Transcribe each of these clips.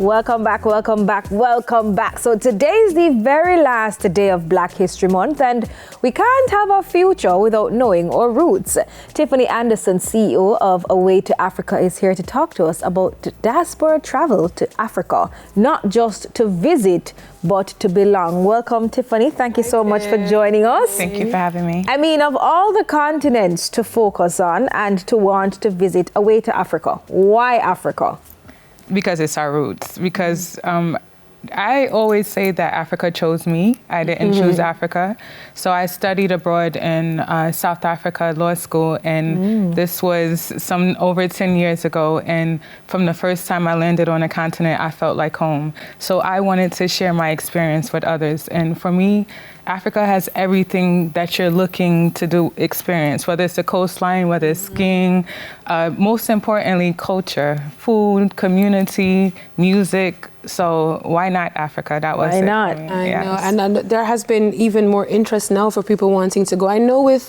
Welcome back, welcome back, welcome back. So today is the very last day of Black History Month, and we can't have a future without knowing our roots. Tiffanie Anderson, CEO of Away to Africa, is here to talk to us about diaspora travel to Africa, not just to visit, but to belong. Welcome, Tiffanie. Thank you so much for joining us. Thank you for having me. I mean, of all the continents to focus on and to want to visit, Away to Africa. Why Africa? Because it's our roots. Because I always say that Africa chose me. I didn't choose Africa. So I studied abroad in South Africa law school, and this was over 10 years ago. And from the first time I landed on a continent, I felt like home. So I wanted to share my experience with others. And for me, Africa has everything that you're looking to experience, whether it's the coastline, whether it's skiing, most importantly, culture, food, community, music. So why not Africa? That was why not? I know, and there has been even more interest now for people wanting to go. I know with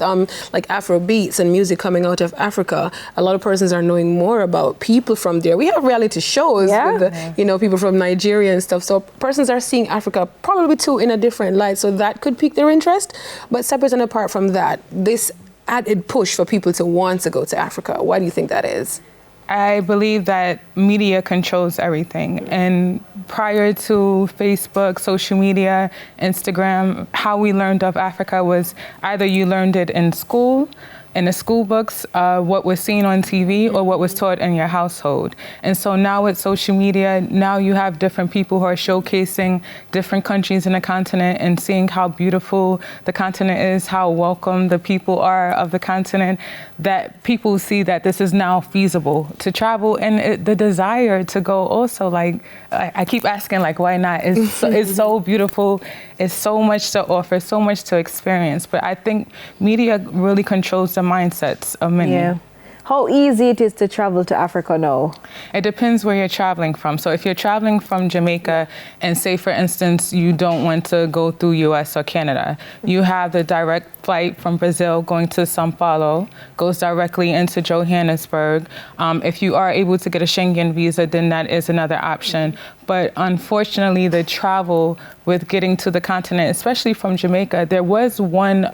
like Afro beats and music coming out of Africa, a lot of persons are knowing more about people from there. We have reality shows with the, people from Nigeria and stuff. So persons are seeing Africa probably too in a different light. So that could pique their interest. But separate and apart from that, this added push for people to want to go to Africa. Why do you think that is? I believe that media controls everything. And prior to Facebook, social media, Instagram, how we learned of Africa was either you learned it in school, in the school books, what was seen on TV, or what was taught in your household. And so now with social media, now you have different people who are showcasing different countries in the continent and seeing how beautiful the continent is, how welcome the people are of the continent, that people see that this is now feasible to travel, and the desire to go also. Like, I keep asking, like, why not? It's so beautiful. It's so much to offer, so much to experience. But I think media really controls the mindsets of many. Yeah. How easy it is to travel to Africa now? It depends where you're traveling from. So if you're traveling from Jamaica and say, for instance, you don't want to go through US or Canada, you have the direct flight from Brazil going to Sao Paulo, goes directly into Johannesburg. If you are able to get a Schengen visa, then that is another option. But unfortunately, the travel with getting to the continent, especially from Jamaica, there was one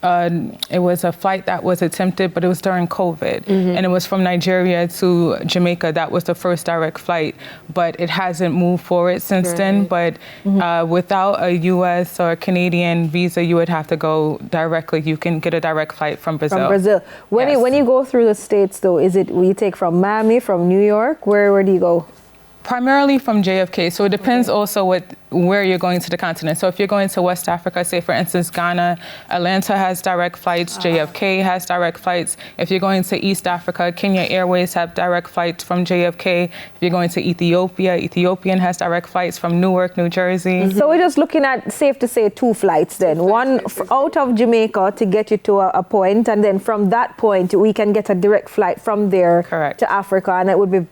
it was a flight that was attempted, but it was during COVID. And it was from Nigeria to Jamaica. That was the first direct flight, but it hasn't moved forward since then. But without a US or Canadian visa, you would have to go directly. You can get a direct flight from Brazil. From Brazil. When you go through the States, though, will you take from Miami, from New York? Where do you go? Primarily from JFK. So it depends also where you're going to the continent. So if you're going to West Africa, say for instance Ghana, Atlanta has direct flights, JFK has direct flights. If you're going to East Africa, Kenya Airways have direct flights from JFK. If you're going to Ethiopia, Ethiopian has direct flights from Newark, New Jersey. So we're just looking at, safe to say, 2 flights then. One out of Jamaica to get you to a point, and then from that point we can get a direct flight from there to Africa, and it would be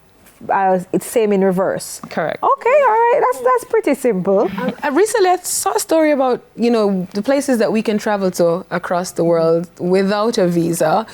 it's same in reverse. Correct. Okay, all right. That's pretty simple. Recently, I saw a story about the places that we can travel to across the world without a visa.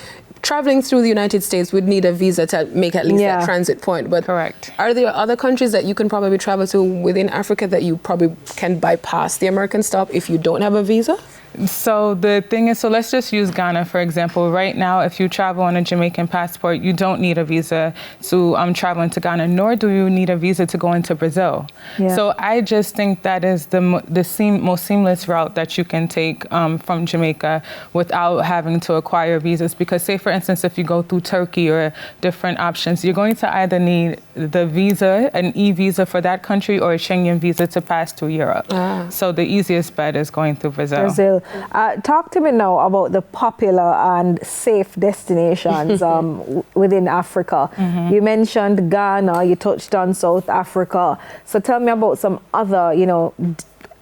Traveling through the United States would need a visa to make at least a transit point. But are there other countries that you can probably travel to within Africa that you probably can bypass the American stop if you don't have a visa? So the thing is, so let's just use Ghana, for example. Right now, if you travel on a Jamaican passport, you don't need a visa to travel into Ghana, nor do you need a visa to go into Brazil. So I just think that is the most seamless route that you can take from Jamaica without having to acquire visas. Because say, for instance, if you go through Turkey or different options, you're going to either need the visa, an e-visa for that country, or a Schengen visa to pass through Europe. So the easiest bet is going through Brazil. Talk to me now about the popular and safe destinations within Africa. You mentioned Ghana, you touched on South Africa. So tell me about some other,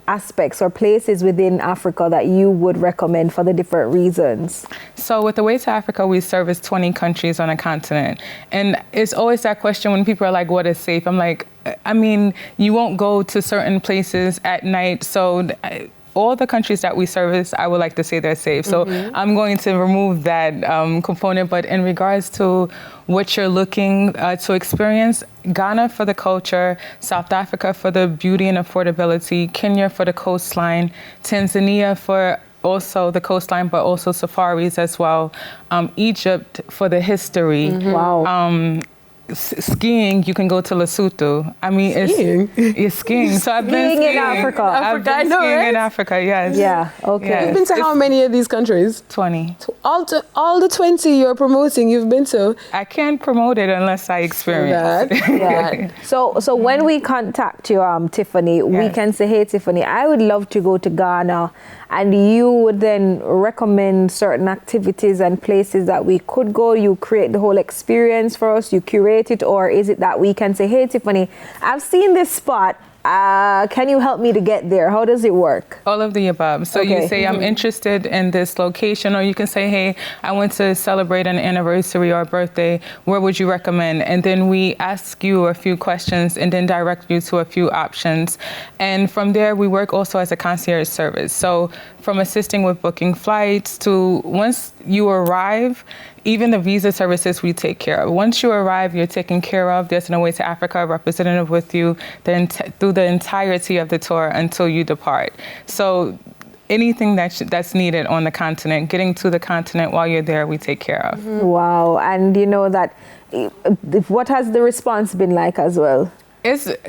aspects or places within Africa that you would recommend for the different reasons. So with the Way to Africa, we service 20 countries on a continent. And it's always that question when people are like, what is safe? I'm like, I mean, you won't go to certain places at night. So all the countries that we service, I would like to say they're safe. So I'm going to remove that component. But in regards to what you're looking to experience, Ghana for the culture, South Africa for the beauty and affordability, Kenya for the coastline, Tanzania for also the coastline, but also safaris as well, Egypt for the history. Wow. Skiing, you can go to Lesotho. I mean, it's skiing. So I've been skiing in Africa. I've been skiing in Africa, yes. Yeah, okay. Yes. You've been to how many of these countries? 20. All the 20 you're promoting, you've been to? I can't promote it unless I experience it. Yeah. So when we contact you, Tiffanie, we Yes. can say, hey, Tiffanie, I would love to go to Ghana. And you would then recommend certain activities and places that we could go. You create the whole experience for us. You curate it. Or is it that we can say, hey, Tiffanie, I've seen this spot. Can you help me to get there? How does it work? All of the above. So you say, I'm interested in this location, or you can say, hey, I want to celebrate an anniversary or a birthday. Where would you recommend? And then we ask you a few questions and then direct you to a few options. And from there, we work also as a concierge service. So from assisting with booking flights to once you arrive, even the visa services we take care of. Once you arrive, you're taken care of. There's an Away to Africa representative with you through the entirety of the tour until you depart. So anything that's needed on the continent, getting to the continent while you're there, we take care of. Wow. And you know that, what has the response been like as well?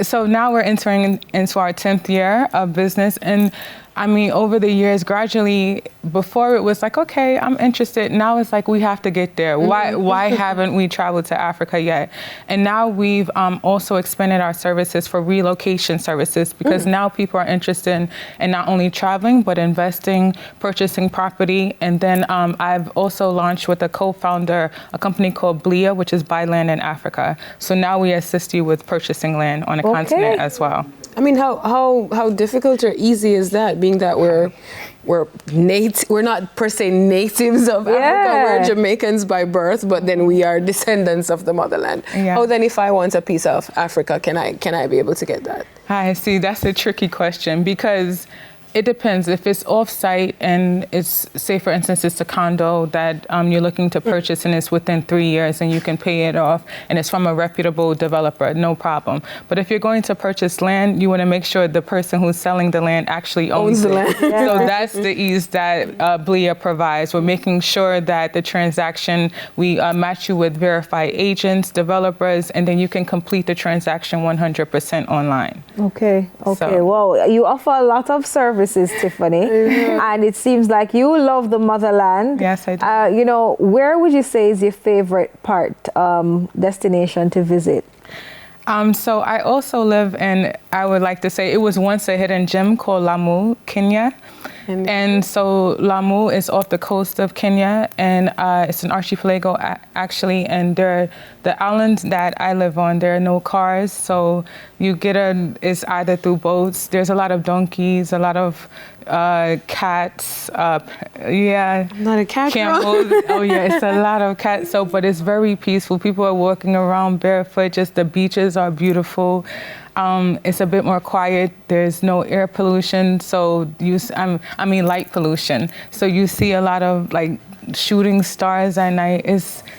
So now we're entering into our 10th year of business. And I mean, over the years, gradually, before it was like, okay, I'm interested. Now it's like, we have to get there. Why haven't we traveled to Africa yet? And now we've also expanded our services for relocation services, because now people are interested in not only traveling, but investing, purchasing property. And then I've also launched with a co-founder, a company called Blia, which is Buy Land in Africa. So now we assist you with purchasing land on the continent as well. I mean, how difficult or easy is that, being that we're not per se natives of Africa, we're Jamaicans by birth, but then we are descendants of the motherland. How then, if I want a piece of Africa, can I be able to get that? I see, that's a tricky question, because it depends. If it's off-site and it's, say for instance, it's a condo that you're looking to purchase and it's within 3 years and you can pay it off and it's from a reputable developer, no problem. But if you're going to purchase land, you want to make sure the person who's selling the land actually owns the land. So that's the ease that Blia provides. We're making sure that the transaction, we match you with verified agents, developers, and then you can complete the transaction 100% online. Okay. So. Well, you offer a lot of services, Tiffanie, and it seems like you love the motherland. Yes, I do. You know, where would you say is your favorite destination to visit? So I also live in, I would like to say, it was once a hidden gem called Lamu, Kenya. And so Lamu is off the coast of Kenya, and it's an archipelago actually, and the islands that I live on, there are no cars, so you it's either through boats. There's a lot of donkeys, a lot of cats, I'm not a cat camels. Oh yeah, it's a lot of cats. So, but it's very peaceful. People are walking around barefoot. Just the beaches are beautiful. It's a bit more quiet. There's no air pollution. So light pollution. So you see a lot of like shooting stars at night.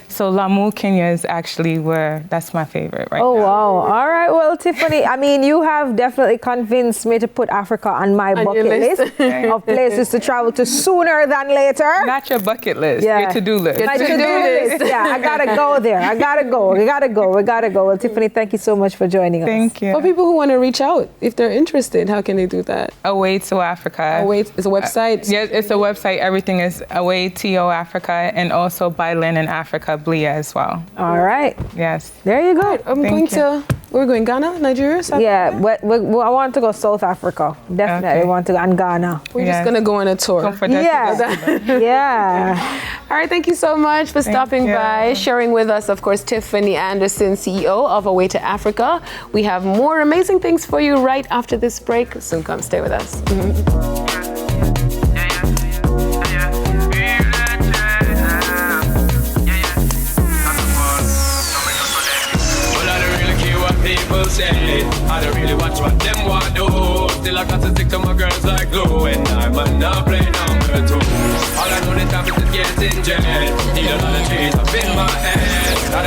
So Lamu, Kenya is actually that's my favorite right now. Oh, wow. All right. Well, Tiffanie, I mean, you have definitely convinced me to put Africa on my bucket list of places to travel to sooner than later. Not your bucket list, your to-do list. My to-do list. Yeah, I got to go there. We got to go. Well, Tiffanie, thank you so much for joining us. Thank you. For people who want to reach out, if they're interested, how can they do that? Away to Africa. It's a website? Yes, it's a website. Everything is Away to Africa, and also Buy Land in Africa, Blia as well. All right. Yes. There you go. We're going Ghana, Nigeria, South Africa? I want to go South Africa. Definitely want to go, and Ghana. We're just going to go on a tour. Yeah. All right, thank you so much for stopping by, sharing with us, of course, Tiffanie Anderson, CEO of Away to Africa. We have more amazing things for you right after this break. Soon come, stay with us. people say. I don't really watch what them want do. Still I got to stick to my girls like glue. And I'm not play number two. All I know this time is getting jet. Need a lot of trees up in my head. That